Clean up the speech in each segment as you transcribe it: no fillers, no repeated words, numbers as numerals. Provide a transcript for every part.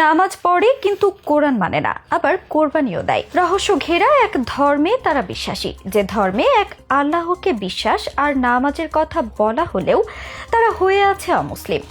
নামাজ পড়ে কিন্তু কোরআন মানে না, আবার কোরবানিও দেয়। রহস্য ঘেরা এক ধর্মে তারা বিশ্বাসী, যে ধর্মে এক আল্লাহকে বিশ্বাস আর নামাজের কথা বলা হলেও তারা হয়ে আছে অমুসলিম।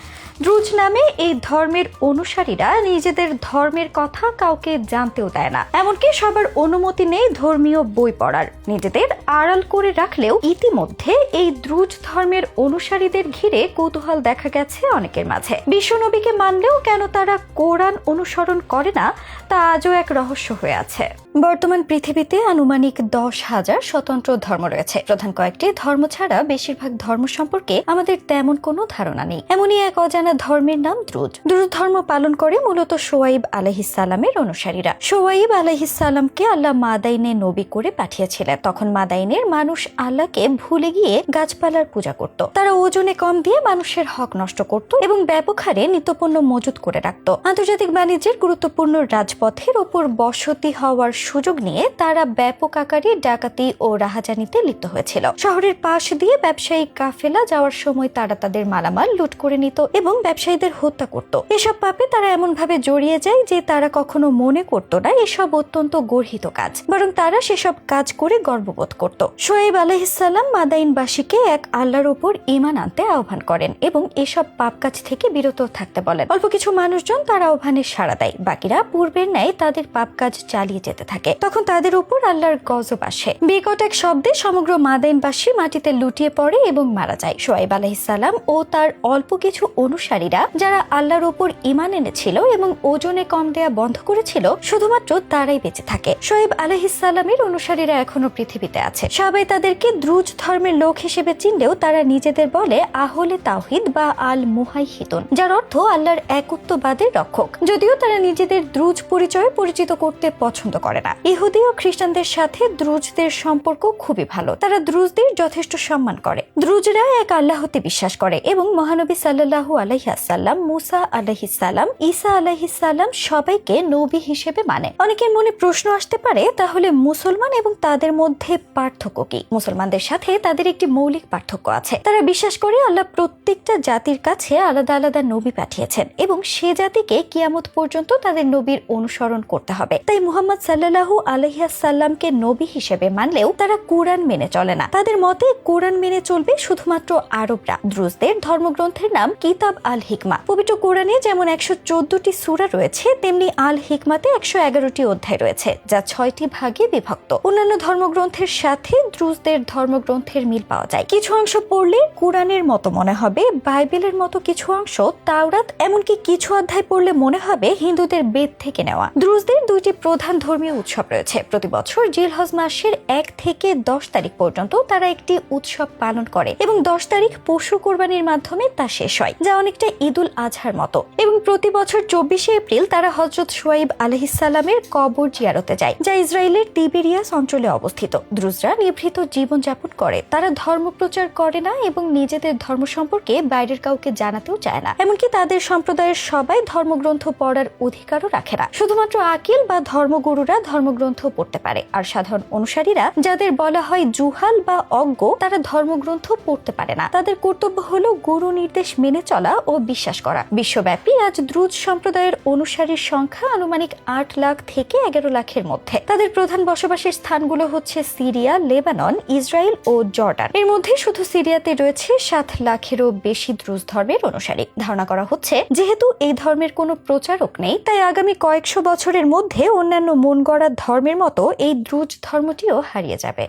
দ্রুজ নামে এই ধর্মের অনুসারীরা নিজেদের ধর্মের কথা কাউকে জানতেও দেয় না, এমনকি সবার অনুমতি নেই ধর্মীয় বই পড়ার। নিজেদের আড়াল করে রাখলেও ইতিমধ্যে এই দ্রুজ ধর্মের অনুসারীদের ঘিরে কৌতূহল দেখা গেছে অনেকের মাঝে। বিশ্বনবীকে মানলেও কেন তারা কোরআন অনুসরণ করে না, তা আজও এক রহস্য হয়ে আছে। বর্তমান পৃথিবীতে আনুমানিক 10,000 স্বতন্ত্র ধর্ম রয়েছে। প্রধান কয়েকটি ধর্ম ছাড়া বেশিরভাগ ধর্ম সম্পর্কে আমাদের তেমন কোনো ধারণা নেই। এমনই এক অজানা ধর্মের নাম দ্রুজ। দ্রুজ ধর্ম পালন করে মূলত শোয়াইব আলাইহিস সালামের অনুসারীরা। শোয়াইব আলাইহিস সালামকে আল্লাহ মাদাইনে নবী করে পাঠিয়েছিলেন। তখন মাদাইনের মানুষ আল্লাহকে ভুলে গিয়ে গাছপালার পূজা করত। তারা ওজনে কম দিয়ে মানুষের হক নষ্ট করত এবং ব্যাপক হারে নিত্যপণ্য মজুত করে রাখত। আন্তর্জাতিক বাণিজ্যের গুরুত্বপূর্ণ রাজপথের ওপর বসতি হওয়ার সুযোগ নিয়ে তারা ব্যাপক আকারে ডাকাতি ও রাহাজানিতে লিপ্ত হয়েছিল। শহরের পাশ দিয়ে ব্যবসায়িক কাফেলা যাওয়ার সময় তারা তাদের মালামাল লুট করে নিত এবং ব্যবসায়ীদের হত্যা করত। এসব পাপে তারা এমন ভাবে জড়িয়ে যায় যে তারা কখনো মনে করত না এসব অত্যন্ত গর্হিত কাজ, বরং তারা সেসব কাজ করে গর্ববোধ করত। শোয়েব আলাইহিস সালাম মাদাইনবাসীকে এক আল্লাহর উপর ঈমান আনতে আহ্বান করেন এবং এসব পাপ কাজ থেকে বিরত থাকতে বলেন। অল্প কিছু মানুষজন তার আহ্বানে সাড়া দেয়, বাকিরা পূর্বের ন্যায় তাদের পাপ কাজ চালিয়ে যেতে থাকে। তখন তাদের উপর আল্লাহর গজব আসে। বিকট এক শব্দে সমগ্র মাদাইনবাসী মাটিতে লুটিয়ে পড়ে এবং মারা যায়। শোয়েব আলাইহিস সালাম ও তার অল্প কিছু অনুসারীরা যারা আল্লাহর উপর ঈমান এনেছিল এবং ওজনে কম দেয়া বন্ধ করেছিল, শুধুমাত্র তারাই বেঁচে থাকে। শোয়েব আলাইহিস সালামের অনুসারীরা এখনো পৃথিবীতে আছে। সবাই তাদেরকে দ্রুজ ধর্মের লোক হিসেবে চিনলেও তারা নিজেদের বলে আহলে তাওহীদ বা আল মুহাইহিদুন, যার অর্থ আল্লাহর একত্ববাদের রক্ষক। যদিও তারা নিজেদের দ্রুজ পরিচয়ে পরিচিত করতে পছন্দ করে না। ইহুদি ও খ্রিস্টানদের সাথে দ্রুজদের সম্পর্ক খুবই ভালো। তারা দ্রুজদের যথেষ্ট সম্মান করে। দ্রুজরা এক আল্লাহতে বিশ্বাস করে এবং মহানবী সাল্লাল্লাহু আলাইহি ওয়াসাল্লাম, মুসা আলাইহিস সালাম, ঈসা আলাইহিস সালাম সবাইকে নবী হিসেবে মানে। অনেকের মনে প্রশ্ন আসতে পারে, তাহলে মুসলমান এবং তাদের মধ্যে পার্থক্য কি? মুসলমানদের সাথে তাদের একটি মৌলিক পার্থক্য আছে। তারা বিশ্বাস করে আল্লাহ প্রত্যেকটা জাতির কাছে আলাদা আলাদা নবী পাঠিয়েছেন এবং সে জাতিকে কিয়ামত পর্যন্ত তাদের নবীর অনুসরণ করতে হবে। তাই মুহাম্মদ সাল্লাল্লাহু আলাইহি ওয়াসাল্লামকে নবী হিসেবে মানলেও তারা কোরআন মেনে চলে না। তাদের মতে কোরআন মেনে চলবে শুধুমাত্র আরবরা। দ্রুজদের ধর্মগ্রন্থের নাম কিতাব আল হিকমা। পবিত্র কোরআনে যেমন 114টি সূরা রয়েছে, তেমনি আল হিকমাতে 111টি অধ্যায় রয়েছে, যা 6টি ভাগে বিভক্ত। অন্যান্য ধর্মগ্রন্থের সাথে দ্রুজদের ধর্মগ্রন্থের মিল পাওয়া যায়। কিছু অংশ পড়লে কোরআনের মতো মনে হবে, বাইবেলের মতো কিছু অংশ তাওরাত, এমনকি কিছু অধ্যায় পড়লে মনে হবে হিন্দুদের বেদ থেকে নেওয়া। দ্রুজদের দুইটি প্রধান ধর্মীয় উৎসব রয়েছে। প্রতি বছর জিলহজ মাসের 1 থেকে 10 তারিখ পর্যন্ত তারা একটি উৎসব পালন করে এবং 10 তারিখ পশু কোরবানির মাধ্যমে তা শেষ হয়, যা অনেকটা ঈদুল আজহার মতো। এবং প্রতি বছর 24শে এপ্রিল তারা হযরত শোয়াইব আলাইহিস সালামের কবর জিয়ারতে যায়, যা ইসরায়েলের তিবেরিয়াস অঞ্চলে অবস্থিত। দ্রুজরা নিভৃত জীবন যাপন করে। তারা ধর্ম প্রচার করে না এবং নিজেদের ধর্ম সম্পর্কে বাইরের কাউকে জানাতেও চায় না। এমনকি তাদের সম্প্রদায়ের সবাই ধর্মগ্রন্থ পড়ার অধিকারও রাখে না। শুধুমাত্র আকিল বা ধর্মগুরুরা ধর্মগ্রন্থ পড়তে পারে, আর সাধারণ অনুসারীরা, যাদের বলা হয় জুহাল বা অজ্ঞ, তারা ধর্মগ্রন্থ পড়তে পারে না। তাদের কর্তব্য হলো গুরু নির্দেশ মেনে চলা ও বিশ্বাস করা। বিশ্বব্যাপী আজ দ্রুজ সম্প্রদায়ের অনুসারীর সংখ্যা আনুমানিক 8 লাখ থেকে 11 লাখের মধ্যে। তাদের প্রধান বসবাসের স্থানগুলো হচ্ছে সিরিয়া, লেবানন, ইসরায়েল ও জর্ডান। এর মধ্যে শুধু সিরিয়াতে রয়েছে 7 লাখেরও বেশি দ্রুজ ধর্মের অনুসারী। ধারণা করা হচ্ছে, যেহেতু এই ধর্মের কোনো প্রচারক নেই, তাই আগামী কয়েকশো বছরের মধ্যে অন্যান্য মন গড়া ধর্মের মতো এই দ্রুজ ধর্মটিও হারিয়ে যাবে।